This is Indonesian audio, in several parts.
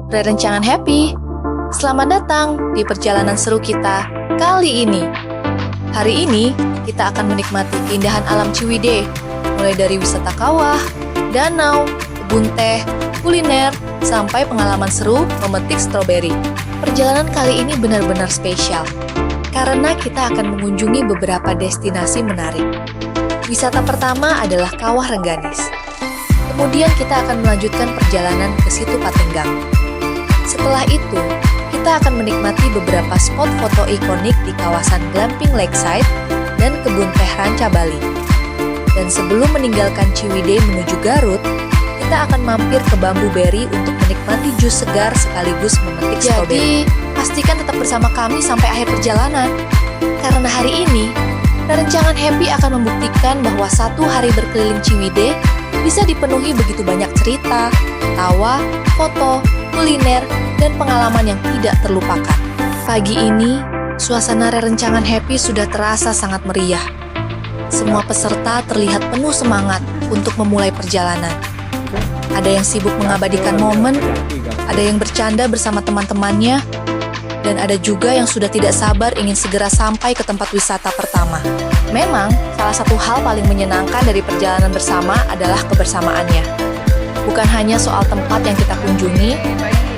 Rencangan Happy, selamat datang di perjalanan seru kita kali ini. Hari ini kita akan menikmati keindahan alam Ciwidey, mulai dari wisata kawah, danau, kebun teh, kuliner, sampai pengalaman seru memetik stroberi. Perjalanan kali ini benar-benar spesial, karena kita akan mengunjungi beberapa destinasi menarik. Wisata pertama adalah Kawah Rengganis. Kemudian kita akan melanjutkan perjalanan ke Situ Patenggang. Setelah itu, kita akan menikmati beberapa spot foto ikonik di kawasan Glamping Lakeside dan Kebun Teh Ranca Bali. Dan sebelum meninggalkan Ciwidey menuju Garut, kita akan mampir ke Bambu Berry untuk menikmati jus segar sekaligus memetik stroberi. Jadi, pastikan tetap bersama kami sampai akhir perjalanan. Karena hari ini, Rencangan Happy akan membuktikan bahwa satu hari berkeliling Ciwidey bisa dipenuhi begitu banyak cerita, tawa, foto, kuliner, dan pengalaman yang tidak terlupakan. Pagi ini, suasana Rencangan Happy sudah terasa sangat meriah. Semua peserta terlihat penuh semangat untuk memulai perjalanan. Ada yang sibuk mengabadikan momen, ada yang bercanda bersama teman-temannya, dan ada juga yang sudah tidak sabar ingin segera sampai ke tempat wisata pertama. Memang, salah satu hal paling menyenangkan dari perjalanan bersama adalah kebersamaannya. Bukan hanya soal tempat yang kita kunjungi,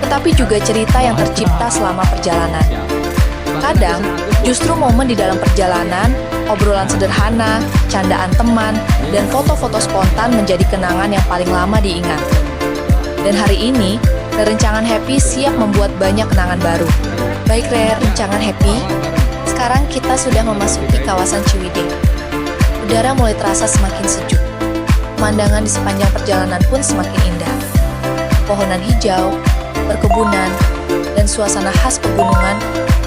tetapi juga cerita yang tercipta selama perjalanan. Kadang, justru momen di dalam perjalanan, obrolan sederhana, candaan teman, dan foto-foto spontan menjadi kenangan yang paling lama diingat. Dan hari ini, Rencangan Happy siap membuat banyak kenangan baru. Baik Rencangan Happy, sekarang kita sudah memasuki kawasan Ciwidey. Udara mulai terasa semakin sejuk. Pemandangan di sepanjang perjalanan pun semakin indah. Pohonan hijau, perkebunan, dan suasana khas pegunungan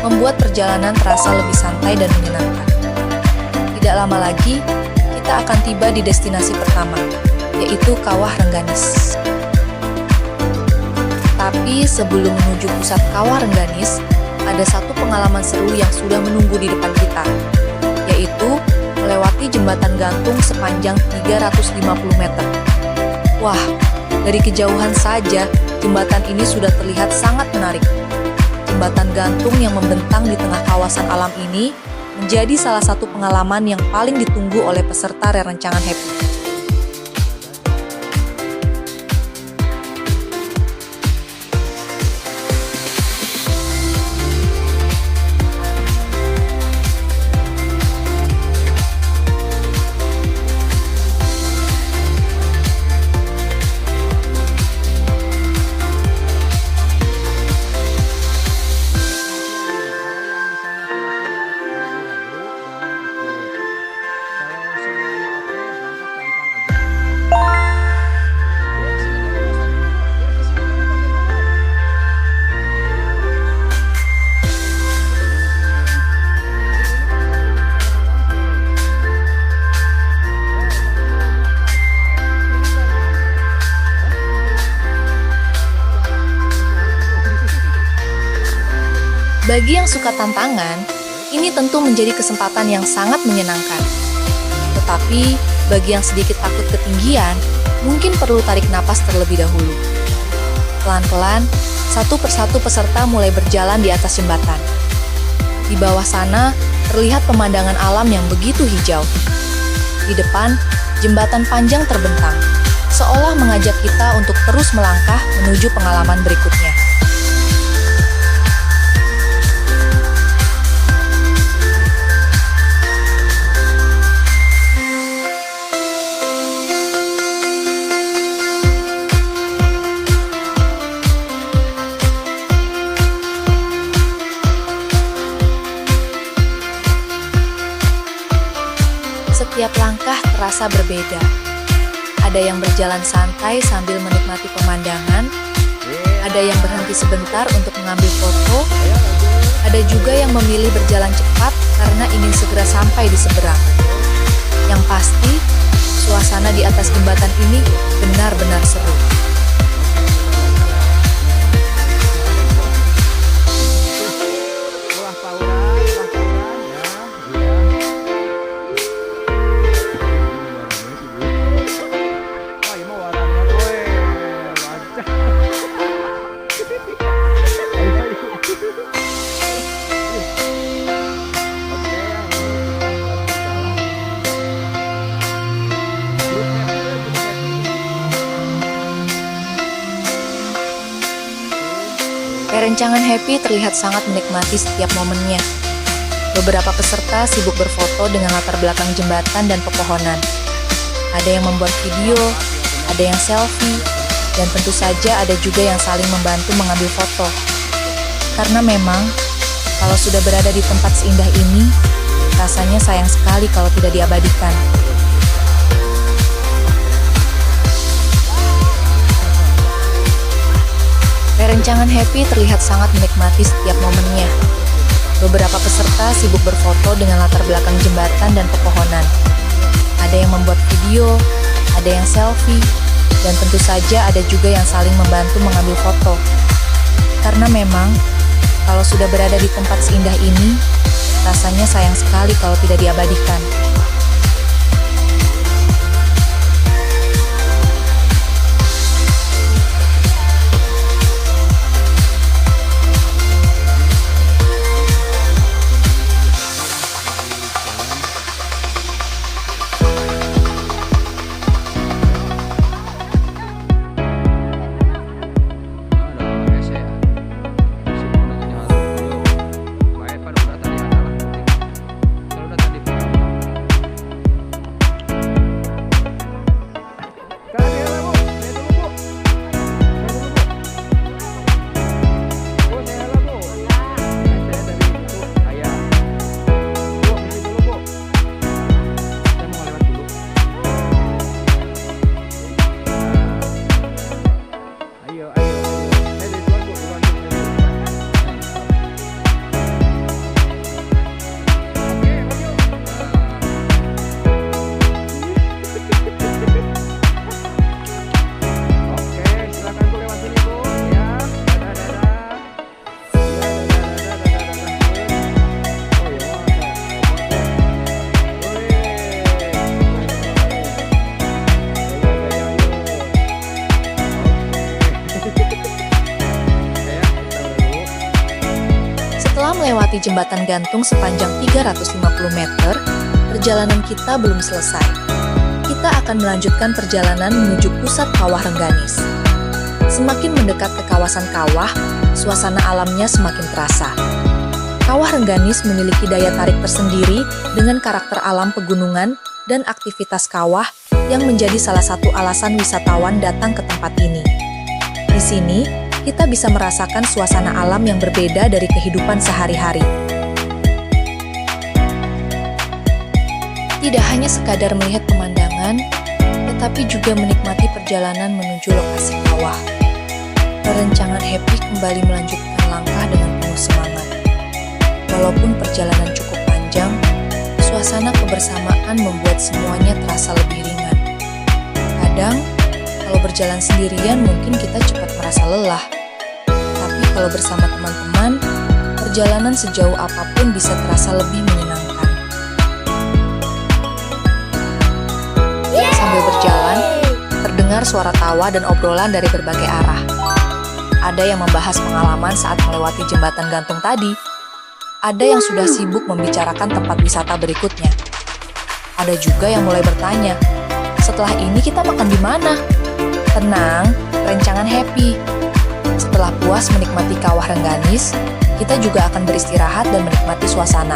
membuat perjalanan terasa lebih santai dan menyenangkan. Tidak lama lagi, kita akan tiba di destinasi pertama, yaitu Kawah Rengganis. Tapi sebelum menuju pusat Kawah Rengganis, ada satu pengalaman seru yang sudah menunggu di depan kita, yaitu melewati jembatan gantung sepanjang 350 meter. Wah, dari kejauhan saja, jembatan ini sudah terlihat sangat menarik. Jembatan gantung yang membentang di tengah kawasan alam ini menjadi salah satu pengalaman yang paling ditunggu oleh peserta Rencangan Happy. Bagi yang suka tantangan, ini tentu menjadi kesempatan yang sangat menyenangkan. Tetapi, bagi yang sedikit takut ketinggian, mungkin perlu tarik napas terlebih dahulu. Pelan-pelan, satu persatu peserta mulai berjalan di atas jembatan. Di bawah sana, terlihat pemandangan alam yang begitu hijau. Di depan, jembatan panjang terbentang, seolah mengajak kita untuk terus melangkah menuju pengalaman berikutnya. Setiap langkah terasa berbeda. Ada yang berjalan santai sambil menikmati pemandangan, ada yang berhenti sebentar untuk mengambil foto, ada juga yang memilih berjalan cepat karena ingin segera sampai di seberang. Yang pasti, suasana di atas jembatan ini benar-benar seru. Perencangan Happy terlihat sangat menikmati setiap momennya. Beberapa peserta sibuk berfoto dengan latar belakang jembatan dan pepohonan. Ada yang membuat video, ada yang selfie, dan tentu saja ada juga yang saling membantu mengambil foto. Karena memang, kalau sudah berada di tempat seindah ini, rasanya sayang sekali kalau tidak diabadikan. Perencangan Happy terlihat sangat menikmati setiap momennya. Beberapa peserta sibuk berfoto dengan latar belakang jembatan dan pepohonan. Ada yang membuat video, ada yang selfie, dan tentu saja ada juga yang saling membantu mengambil foto. Karena memang, kalau sudah berada di tempat seindah ini, rasanya sayang sekali kalau tidak diabadikan. Setelah melewati jembatan gantung sepanjang 350 meter, perjalanan kita belum selesai. Kita akan melanjutkan perjalanan menuju pusat Kawah Rengganis. Semakin mendekat ke kawasan kawah, suasana alamnya semakin terasa. Kawah Rengganis memiliki daya tarik tersendiri dengan karakter alam pegunungan dan aktivitas kawah yang menjadi salah satu alasan wisatawan datang ke tempat ini. Di sini, kita bisa merasakan suasana alam yang berbeda dari kehidupan sehari-hari. Tidak hanya sekadar melihat pemandangan, tetapi juga menikmati perjalanan menuju lokasi kawah. Perencangan Happy kembali melanjutkan langkah dengan penuh semangat. Walaupun perjalanan cukup panjang, suasana kebersamaan membuat semuanya terasa lebih ringan. Kadang, kalau berjalan sendirian mungkin kita cepat merasa lelah. Tapi kalau bersama teman-teman, perjalanan sejauh apapun bisa terasa lebih menyenangkan. Sambil berjalan, terdengar suara tawa dan obrolan dari berbagai arah. Ada yang membahas pengalaman saat melewati jembatan gantung tadi. Ada yang sudah sibuk membicarakan tempat wisata berikutnya. Ada juga yang mulai bertanya, setelah ini kita makan di mana? Tenang, perencangan Happy. Setelah puas menikmati Kawah Rengganis, kita juga akan beristirahat dan menikmati suasana.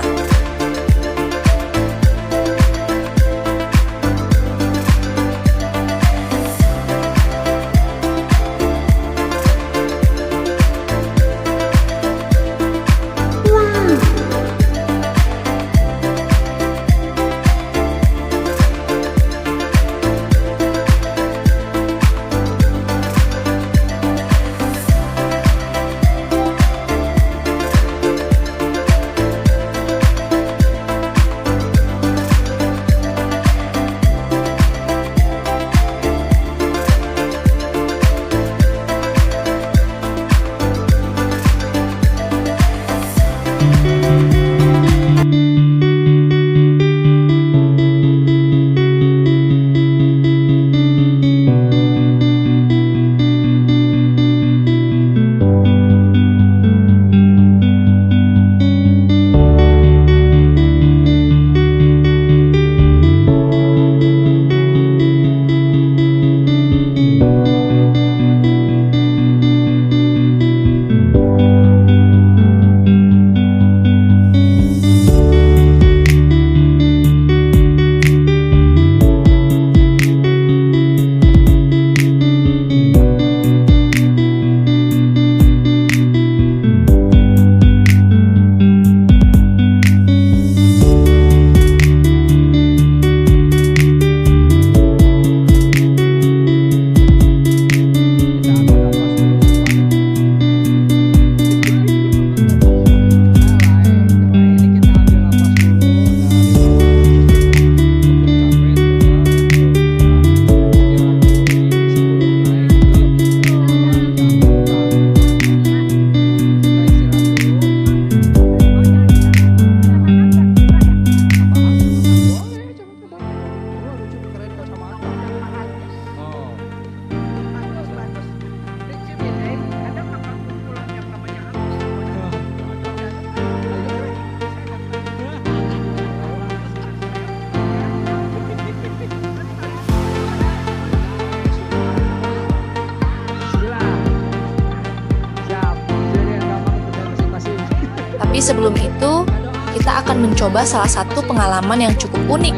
Tapi sebelum itu, kita akan mencoba salah satu pengalaman yang cukup unik,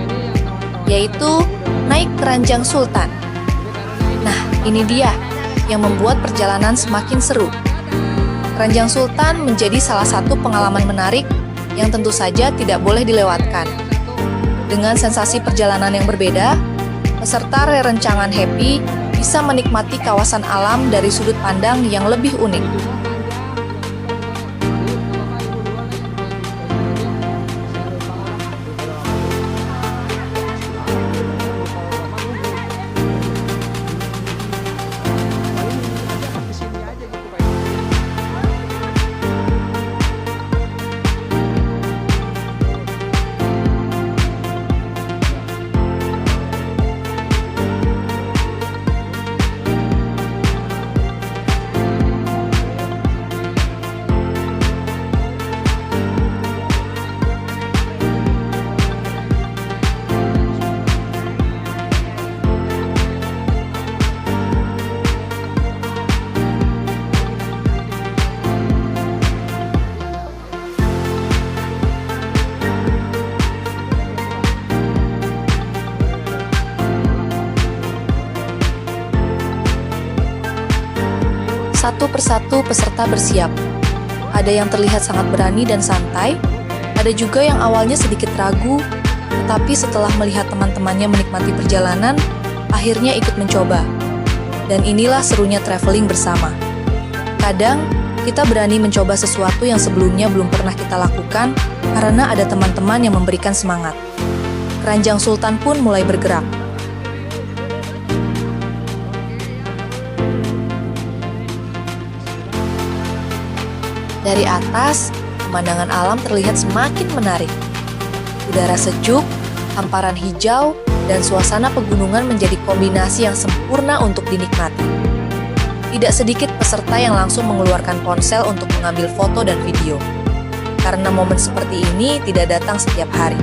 yaitu naik keranjang sultan. Nah, ini dia yang membuat perjalanan semakin seru. Keranjang sultan menjadi salah satu pengalaman menarik yang tentu saja tidak boleh dilewatkan. Dengan sensasi perjalanan yang berbeda, peserta rerencangan Happy bisa menikmati kawasan alam dari sudut pandang yang lebih unik. Satu persatu peserta bersiap. Ada yang terlihat sangat berani dan santai, ada juga yang awalnya sedikit ragu, tetapi setelah melihat teman-temannya menikmati perjalanan, akhirnya ikut mencoba. Dan inilah serunya traveling bersama. Kadang, kita berani mencoba sesuatu yang sebelumnya belum pernah kita lakukan karena ada teman-teman yang memberikan semangat. Keranjang Sultan pun mulai bergerak. Dari atas, pemandangan alam terlihat semakin menarik. Udara sejuk, hamparan hijau, dan suasana pegunungan menjadi kombinasi yang sempurna untuk dinikmati. Tidak sedikit peserta yang langsung mengeluarkan ponsel untuk mengambil foto dan video. Karena momen seperti ini tidak datang setiap hari.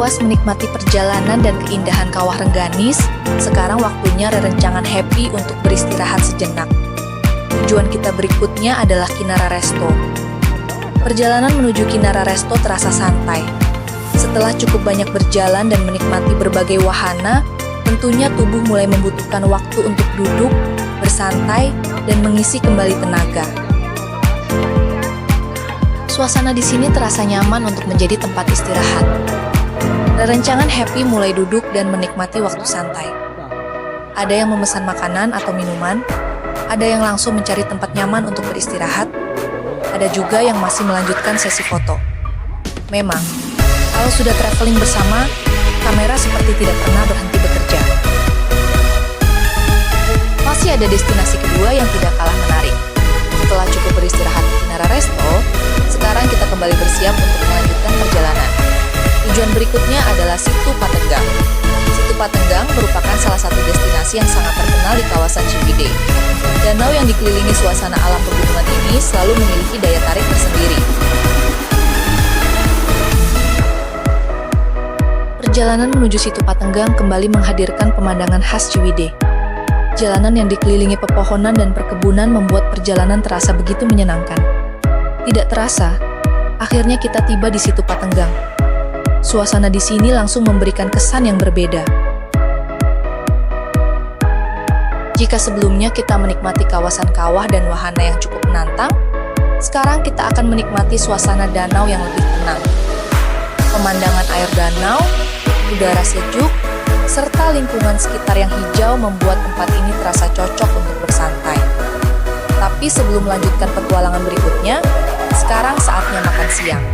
Puas menikmati perjalanan dan keindahan Kawah Rengganis, sekarang waktunya Rerencangan happy untuk beristirahat sejenak. Tujuan kita berikutnya adalah Kinara Resto. Perjalanan menuju Kinara Resto terasa santai. Setelah cukup banyak berjalan dan menikmati berbagai wahana, tentunya tubuh mulai membutuhkan waktu untuk duduk, bersantai, dan mengisi kembali tenaga. Suasana di sini terasa nyaman untuk menjadi tempat istirahat. Rerencangan happy mulai duduk dan menikmati waktu santai. Ada yang memesan makanan atau minuman, ada yang langsung mencari tempat nyaman untuk beristirahat, ada juga yang masih melanjutkan sesi foto. Memang, kalau sudah traveling bersama, kamera seperti tidak pernah berhenti bekerja. Masih ada destinasi kedua yang tidak kalah menarik. Setelah cukup beristirahat di Kinara Resto, sekarang kita kembali bersiap untuk melanjutkan perjalanan. Tujuan berikutnya adalah Situ Patenggang. Situ Patenggang merupakan salah satu destinasi yang sangat terkenal di kawasan Ciwidey. Danau yang dikelilingi suasana alam pegunungan ini selalu memiliki daya tarik tersendiri. Perjalanan menuju Situ Patenggang kembali menghadirkan pemandangan khas Ciwidey. Jalanan yang dikelilingi pepohonan dan perkebunan membuat perjalanan terasa begitu menyenangkan. Tidak terasa, akhirnya kita tiba di Situ Patenggang. Suasana di sini langsung memberikan kesan yang berbeda. Jika sebelumnya kita menikmati kawasan kawah dan wahana yang cukup menantang, sekarang kita akan menikmati suasana danau yang lebih tenang. Pemandangan air danau, udara sejuk, serta lingkungan sekitar yang hijau membuat tempat ini terasa cocok untuk bersantai. Tapi sebelum melanjutkan petualangan berikutnya, sekarang saatnya makan siang.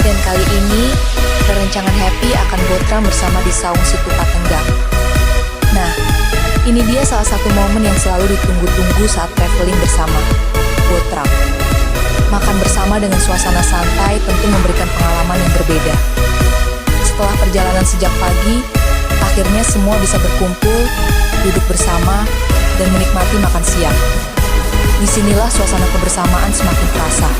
Dan kali ini, Rerencangan happy akan botram bersama di Saung Situ Patenggang. Nah, ini dia salah satu momen yang selalu ditunggu-tunggu saat traveling bersama, botram. Makan bersama dengan suasana santai tentu memberikan pengalaman yang berbeda. Setelah perjalanan sejak pagi, akhirnya semua bisa berkumpul, duduk bersama, dan menikmati makan siang. Disinilah suasana kebersamaan semakin terasa.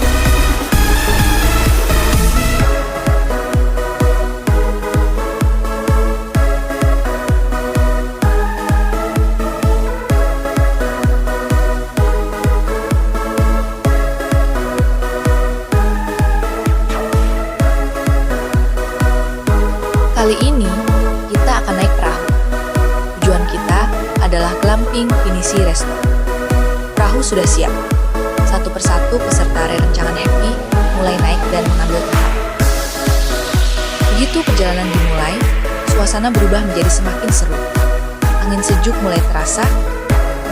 Kali ini, kita akan naik perahu. Tujuan kita adalah Glamping Pinisi Resto. Perahu sudah siap. Satu persatu peserta Rerencangan happy mulai naik dan mengambil tempat. Begitu perjalanan dimulai, suasana berubah menjadi semakin seru. Angin sejuk mulai terasa,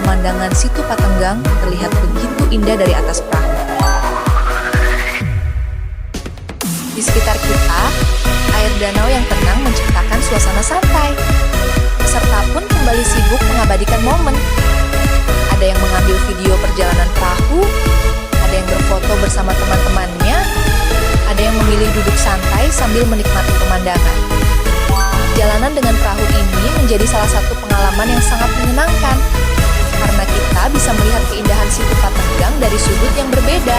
pemandangan Situ Patenggang terlihat begitu indah dari atas perahu. Di sekitar kita, air danau yang tenang menciptakan suasana santai. Peserta pun kembali sibuk mengabadikan momen. Ada yang mengambil video perjalanan perahu, ada yang berfoto bersama teman-temannya, ada yang memilih duduk santai sambil menikmati pemandangan. Perjalanan dengan perahu ini menjadi salah satu pengalaman yang sangat menyenangkan, karena kita bisa melihat keindahan Situ Patenggang dari sudut yang berbeda.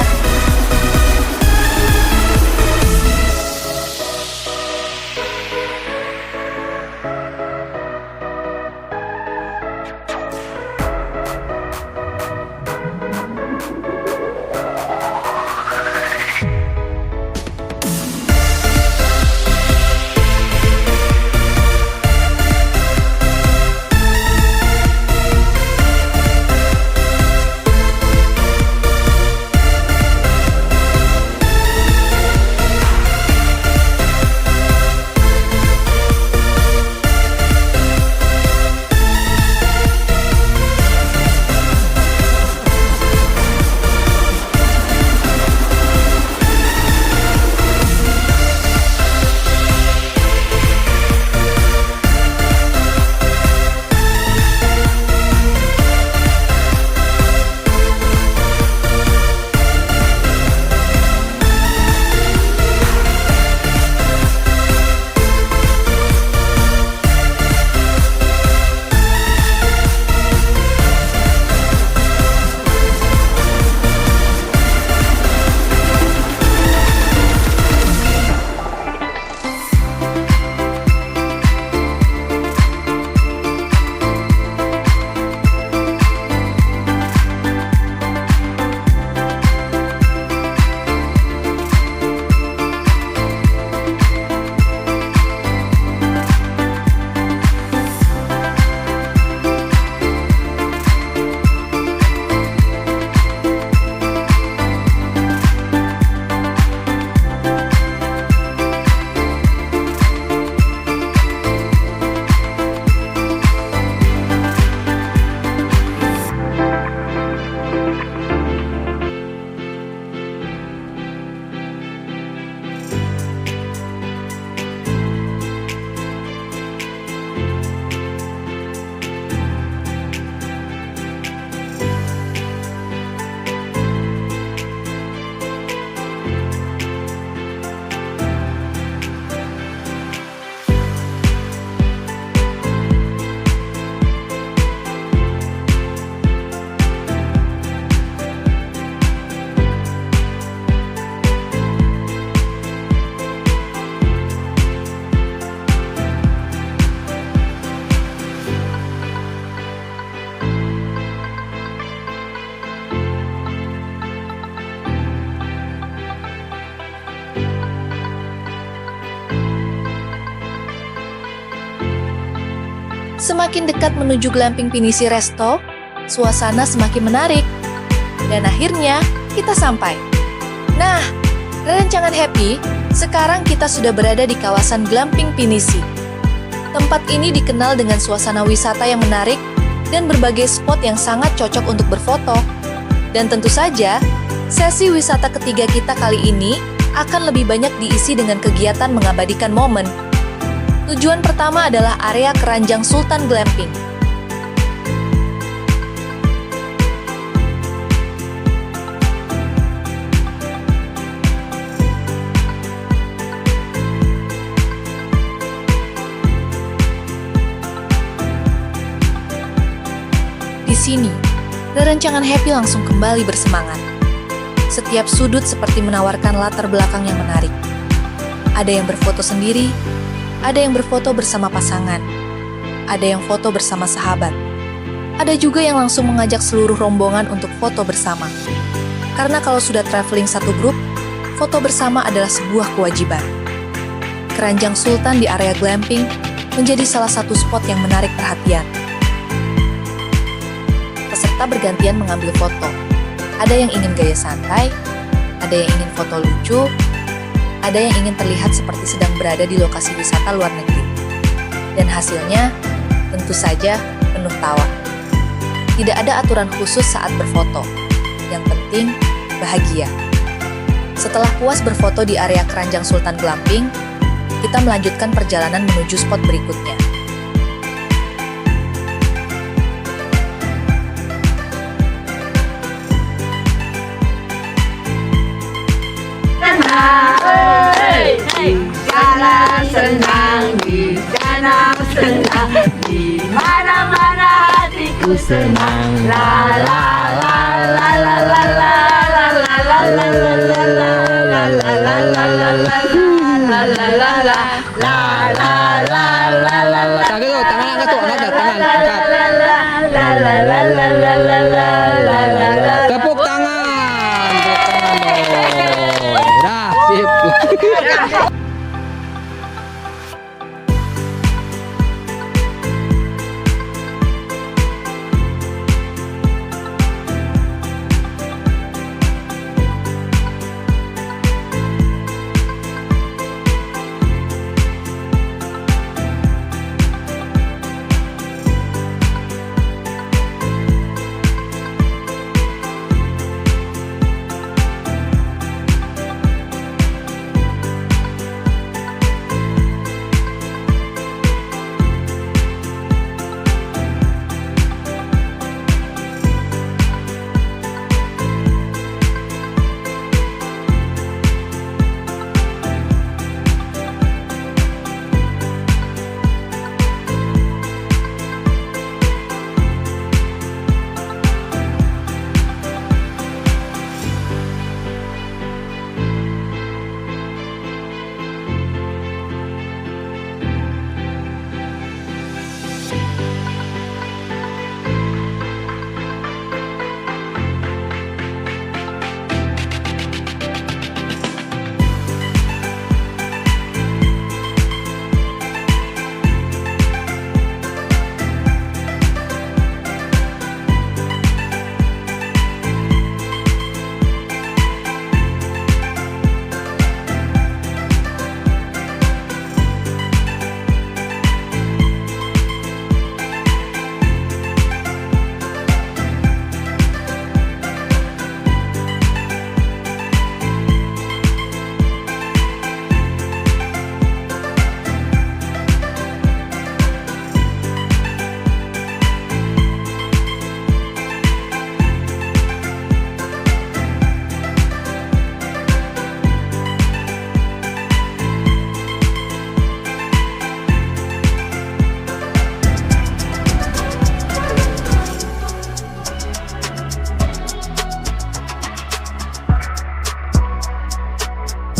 Semakin dekat menuju glamping Pinisi Resto, suasana semakin menarik. Dan akhirnya, kita sampai. Nah, Rencangan Happy, sekarang kita sudah berada di kawasan glamping Pinisi. Tempat ini dikenal dengan suasana wisata yang menarik dan berbagai spot yang sangat cocok untuk berfoto. Dan tentu saja, sesi wisata ketiga kita kali ini akan lebih banyak diisi dengan kegiatan mengabadikan momen. Tujuan pertama adalah area Keranjang Sultan Glamping. Di sini, Rencangan Happy langsung kembali bersemangat. Setiap sudut seperti menawarkan latar belakang yang menarik. Ada yang berfoto sendiri, ada yang berfoto bersama pasangan, ada yang foto bersama sahabat. Ada juga yang langsung mengajak seluruh rombongan untuk foto bersama. Karena kalau sudah traveling satu grup, foto bersama adalah sebuah kewajiban. Keranjang Sultan di area glamping menjadi salah satu spot yang menarik perhatian. Peserta bergantian mengambil foto. Ada yang ingin gaya santai, ada yang ingin foto lucu, ada yang ingin terlihat seperti sedang berada di lokasi wisata luar negeri. Dan hasilnya, tentu saja penuh tawa. Tidak ada aturan khusus saat berfoto. Yang penting, bahagia. Setelah puas berfoto di area Keranjang Sultan Glamping, kita melanjutkan perjalanan menuju spot berikutnya. Jalan senang, di danau senang, di mana-mana hatiku senang. La la la la la la la la la la la la la la la la la la la. Tangan angkat tuh, angkat tangan, angkat. Tepuk tangan. Dah, sip.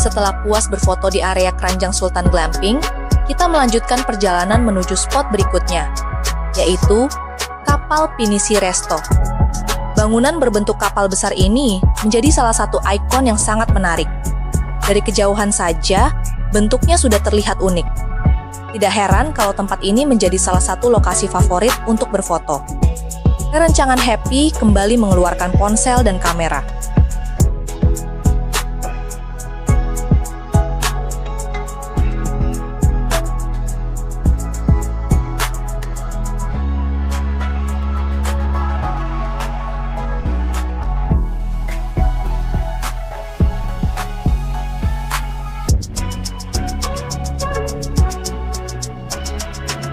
Setelah puas berfoto di area Keranjang Sultan Glamping, kita melanjutkan perjalanan menuju spot berikutnya, yaitu Kapal Pinisi Resto. Bangunan berbentuk kapal besar ini menjadi salah satu ikon yang sangat menarik. Dari kejauhan saja, bentuknya sudah terlihat unik. Tidak heran kalau tempat ini menjadi salah satu lokasi favorit untuk berfoto. Rencangan Happy kembali mengeluarkan ponsel dan kamera.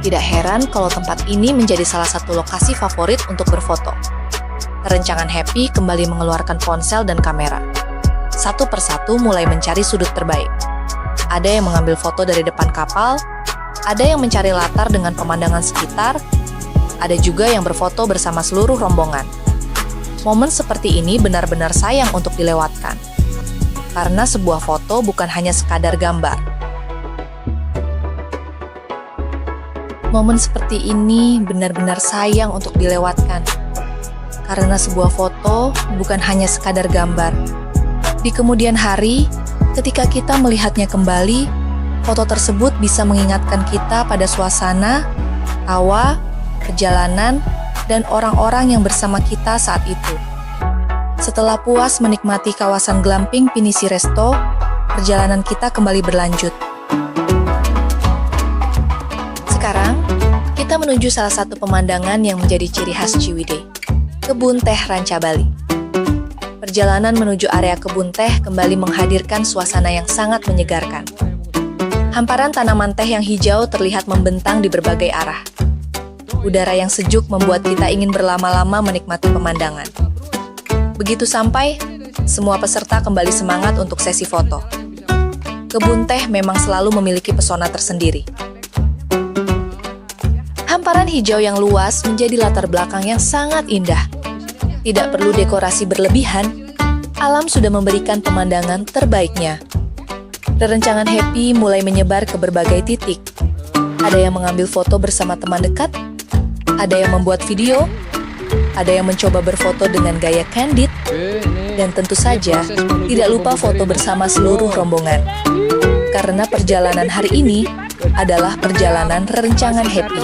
Tidak heran kalau tempat ini menjadi salah satu lokasi favorit untuk berfoto. Rencangan Happy kembali mengeluarkan ponsel dan kamera. Satu persatu mulai mencari sudut terbaik. Ada yang mengambil foto dari depan kapal, ada yang mencari latar dengan pemandangan sekitar, ada juga yang berfoto bersama seluruh rombongan. Momen seperti ini benar-benar sayang untuk dilewatkan. Karena sebuah foto bukan hanya sekadar gambar. Momen seperti ini benar-benar sayang untuk dilewatkan. Karena sebuah foto bukan hanya sekadar gambar. Di kemudian hari, ketika kita melihatnya kembali, foto tersebut bisa mengingatkan kita pada suasana, tawa, perjalanan, dan orang-orang yang bersama kita saat itu. Setelah puas menikmati kawasan glamping Pinisi Resto, perjalanan kita kembali berlanjut. Sekarang, kita menuju salah satu pemandangan yang menjadi ciri khas Ciwidey, Kebun Teh Ranca Bali. Perjalanan menuju area kebun teh kembali menghadirkan suasana yang sangat menyegarkan. Hamparan tanaman teh yang hijau terlihat membentang di berbagai arah. Udara yang sejuk membuat kita ingin berlama-lama menikmati pemandangan. Begitu sampai, semua peserta kembali semangat untuk sesi foto. Kebun teh memang selalu memiliki pesona tersendiri. Hamparan hijau yang luas menjadi latar belakang yang sangat indah. Tidak perlu dekorasi berlebihan, alam sudah memberikan pemandangan terbaiknya. Rencangan Happy mulai menyebar ke berbagai titik. Ada yang mengambil foto bersama teman dekat, ada yang membuat video, ada yang mencoba berfoto dengan gaya candid, dan tentu saja tidak lupa foto bersama seluruh rombongan. Karena perjalanan hari ini adalah perjalanan Rencangan Happy.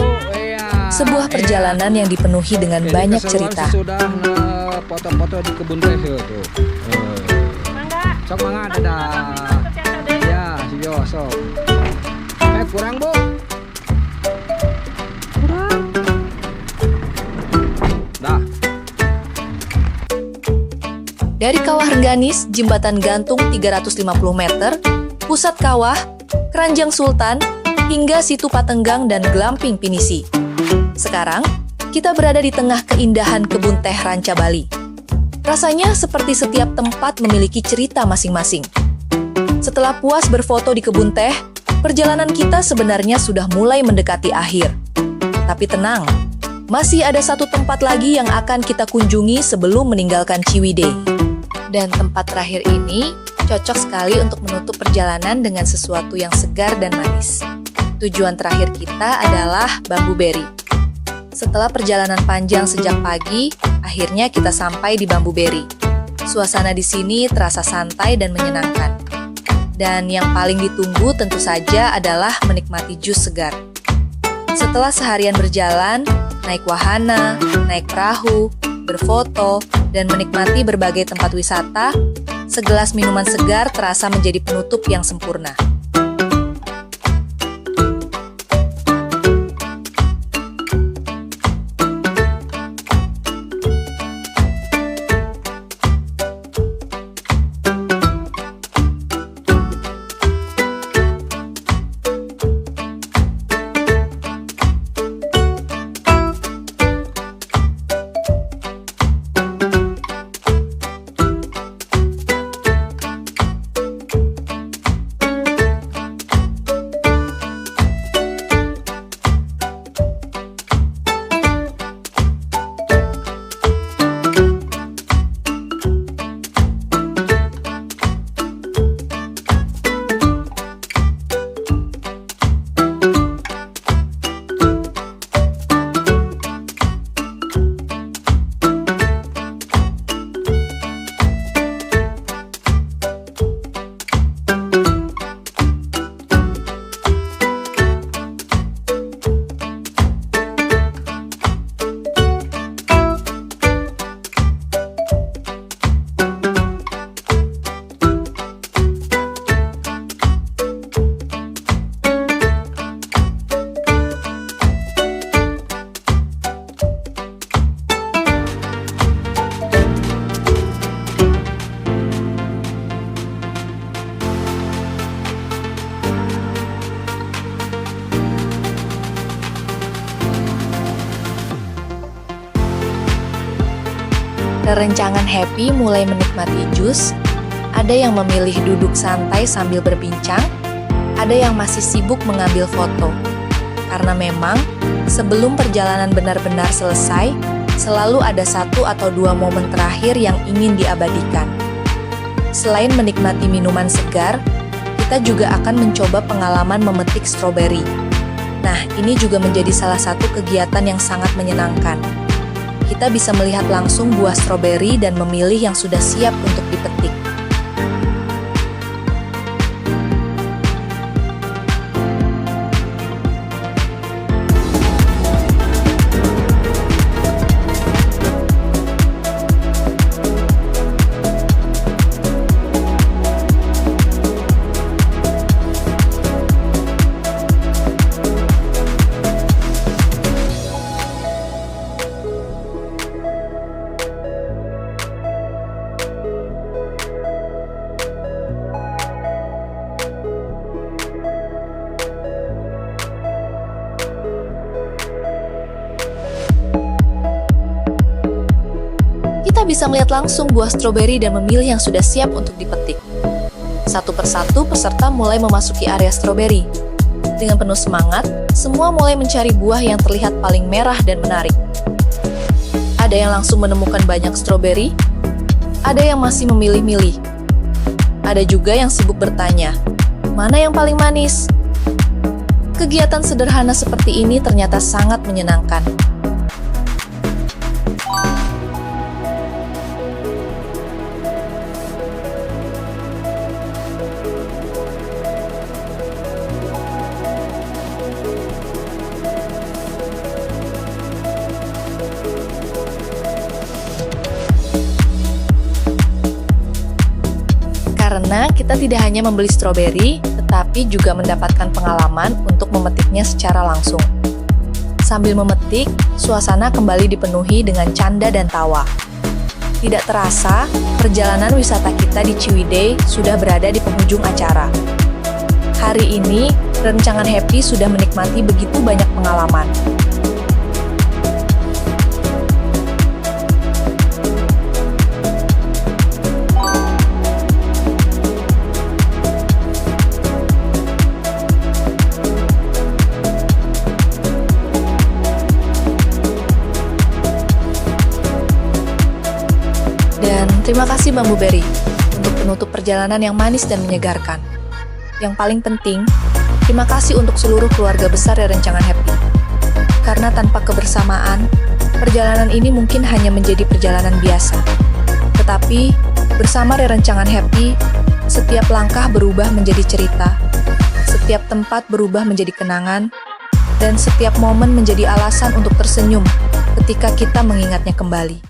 Sebuah perjalanan yang dipenuhi dengan banyak cerita. Sudah foto-foto di kebun teh tuh. Sok mangga dadah. Ya, siyo sok. Kurang, Bu. Kurang. Dah. Dari Kawah Rengganis, Jembatan Gantung 350 meter, Pusat Kawah, Keranjang Sultan, hingga Situ Patenggang dan Glamping Pinisi. Sekarang, kita berada di tengah keindahan Kebun Teh Ranca Bali. Rasanya seperti setiap tempat memiliki cerita masing-masing. Setelah puas berfoto di kebun teh, perjalanan kita sebenarnya sudah mulai mendekati akhir. Tapi tenang, masih ada satu tempat lagi yang akan kita kunjungi sebelum meninggalkan Ciwidey. Dan tempat terakhir ini cocok sekali untuk menutup perjalanan dengan sesuatu yang segar dan manis. Tujuan terakhir kita adalah Bambu Beri. Setelah perjalanan panjang sejak pagi, akhirnya kita sampai di Bambu Beri. Suasana di sini terasa santai dan menyenangkan. Dan yang paling ditunggu tentu saja adalah menikmati jus segar. Setelah seharian berjalan, naik wahana, naik perahu, berfoto, dan menikmati berbagai tempat wisata, segelas minuman segar terasa menjadi penutup yang sempurna. Rerencangan happy mulai menikmati jus, ada yang memilih duduk santai sambil berbincang, ada yang masih sibuk mengambil foto. Karena memang, sebelum perjalanan benar-benar selesai, selalu ada 1 atau 2 momen terakhir yang ingin diabadikan. Selain menikmati minuman segar, kita juga akan mencoba pengalaman memetik stroberi. Nah, ini juga menjadi salah satu kegiatan yang sangat menyenangkan. Kita bisa melihat langsung buah stroberi dan memilih yang sudah siap untuk dipetik. Kita bisa melihat langsung buah stroberi dan memilih yang sudah siap untuk dipetik. Satu persatu peserta mulai memasuki area stroberi. Dengan penuh semangat, semua mulai mencari buah yang terlihat paling merah dan menarik. Ada yang langsung menemukan banyak stroberi, ada yang masih memilih-milih. Ada juga yang sibuk bertanya, mana yang paling manis? Kegiatan sederhana seperti ini ternyata sangat menyenangkan. Karena kita tidak hanya membeli stroberi, tetapi juga mendapatkan pengalaman untuk memetiknya secara langsung. Sambil memetik, suasana kembali dipenuhi dengan canda dan tawa. Tidak terasa, perjalanan wisata kita di Ciwidey sudah berada di penghujung acara. Hari ini, Rencangan Happy sudah menikmati begitu banyak pengalaman. Dan terima kasih Bambu Berry untuk penutup perjalanan yang manis dan menyegarkan. Yang paling penting, terima kasih untuk seluruh keluarga besar Rencangan Happy. Karena tanpa kebersamaan, perjalanan ini mungkin hanya menjadi perjalanan biasa. Tetapi, bersama Rencangan Happy, setiap langkah berubah menjadi cerita, setiap tempat berubah menjadi kenangan, dan setiap momen menjadi alasan untuk tersenyum ketika kita mengingatnya kembali.